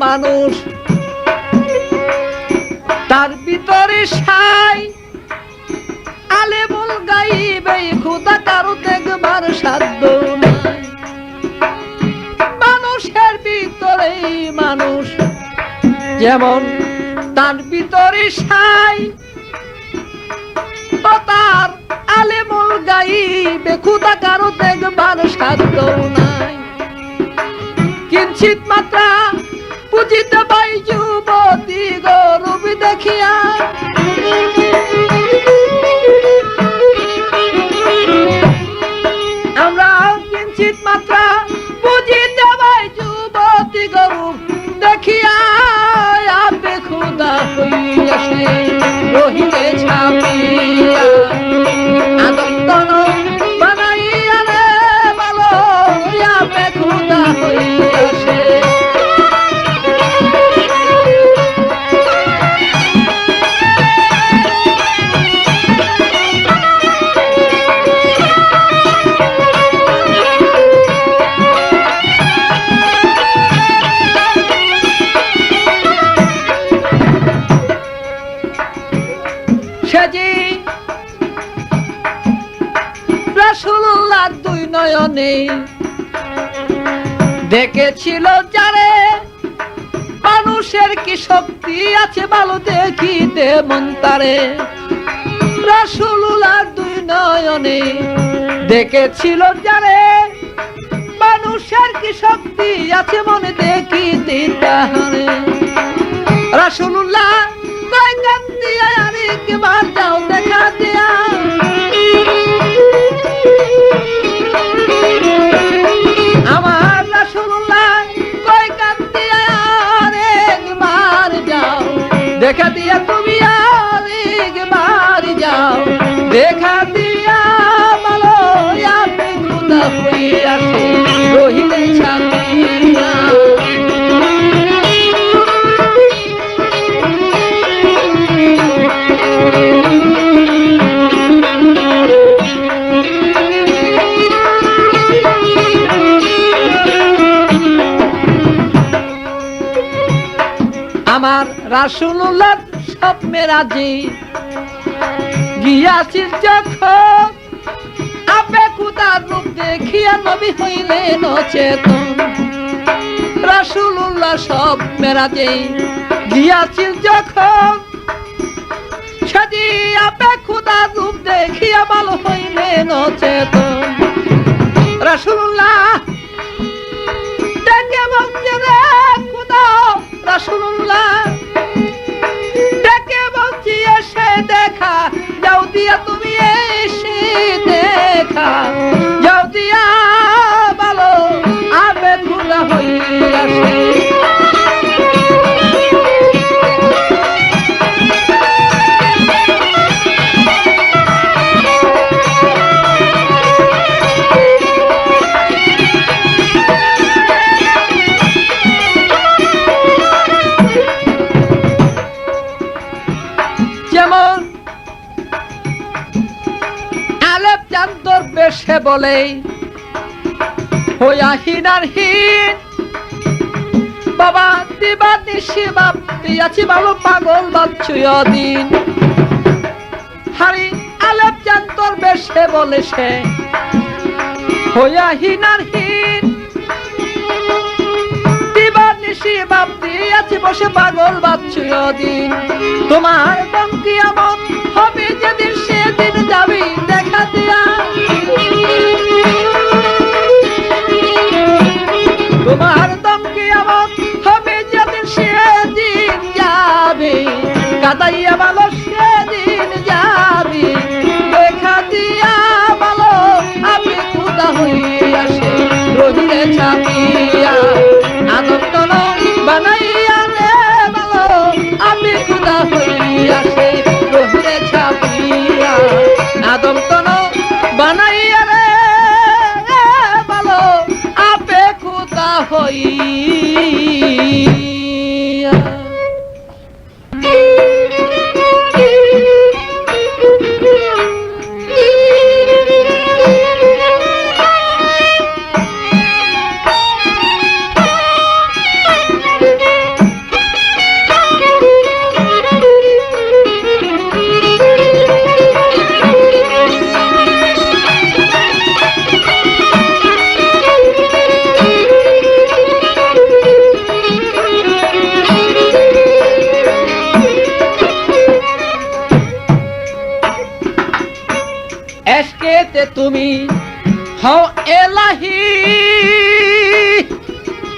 মানুষ তার ভিতরে সাই আলেমুল গাইবে খোদা কারো দেখবার সাধ্য নাই। মানুষের ভিতরে মানুষ যেমন তার ভিতরে সাই তো তার আলেমুল গাইবে খোদা কারো দেখবার সাধ্য নাই। কিঞ্চিত মাত্রা বুঝিতে পাই যুবতী গরূপ দেখিয়া আমরা কিঞ্চিত মাত্রা বুঝিতে পাই যুবতী গরূপ দেখিয়া আপে খোদা হইয়াছে রহিলে ছাপিয়া আদম তন বানাইয়া রে বলো আপে খোদা হইয়াছে। রাসূলুল্লাহ দুই নয়নে দেখেছিল যারে মানুষের কি শক্তি আছে ভালো দেখিতে মন তারে। রাসূলুল্লাহ দুই নয়নে দেখেছিল যারে মানুষের কি শক্তি আছে মনে দেখিতে তাহারে। রাসূলুল্লাহ কয় কান্দিয়া আরেকবার যাও দেখা দিয়া আমার রাসূলুল্লাহ কয় কান্দিয়া আরেকবার যাও দেখা দিয়া তুমি আরেকবার যাও দেখা দিয়া বলো আপনি খোদা হইয়াছে রহিলে ছাপিয়া। আমার রাসূলুল্লাহ সব মেরাজে গিয়াছিল যখন আপে খোদার রূপ দেখিয়া নবী হইলেন অচেতন। রাসূলুল্লাহ সব মেরাজে গিয়াছিল যখন সেদি আপে খোদার রূপ দেখিয়া ভালো হইলেন অচেতন। রাসূলুল্লাহ ডেকে বলছে রে খোদা রাসূলুল্লাহ ডেকে বলছি এসে দেখা যাও দিয়া তুমি এসে দেখা যাও দিয়া ভালো আপে খোদা হইয়াছে। যেমন আলেপ চান্দর বেশে বলে হইয়া হিনার হীন বাবা দিবা নিশি বাপ দিয়াছি ভালো পাগল বাচ্চুয় দিন। হারি আলেপ চান্দর বেশে বলে সে হইয়া হিনার হীন দিবা নিশি বাপ দিয়াছি বসে পাগল বাচ্চুয় দিন। তোমার দম কিয়ামত হবে যেদিন সেদিন যাবি দেখা দিয়া তোমার দম কিয়ামত হবে যেদিন সেদিন যাবি কাদাইয়া ভালো সেদিন যাবি দেখা দিয়া ভালো আপনি খোদা হইয়াছে রহিলে ছাপিয়া আদম তন বানাইয়া রে ভালো আপনি খোদা হইয়াছে রহিলে ছাপিয়া আদম তন বানাইয়া রে ভালো আপে খোদা হইয়া। তুমি হও এলাহি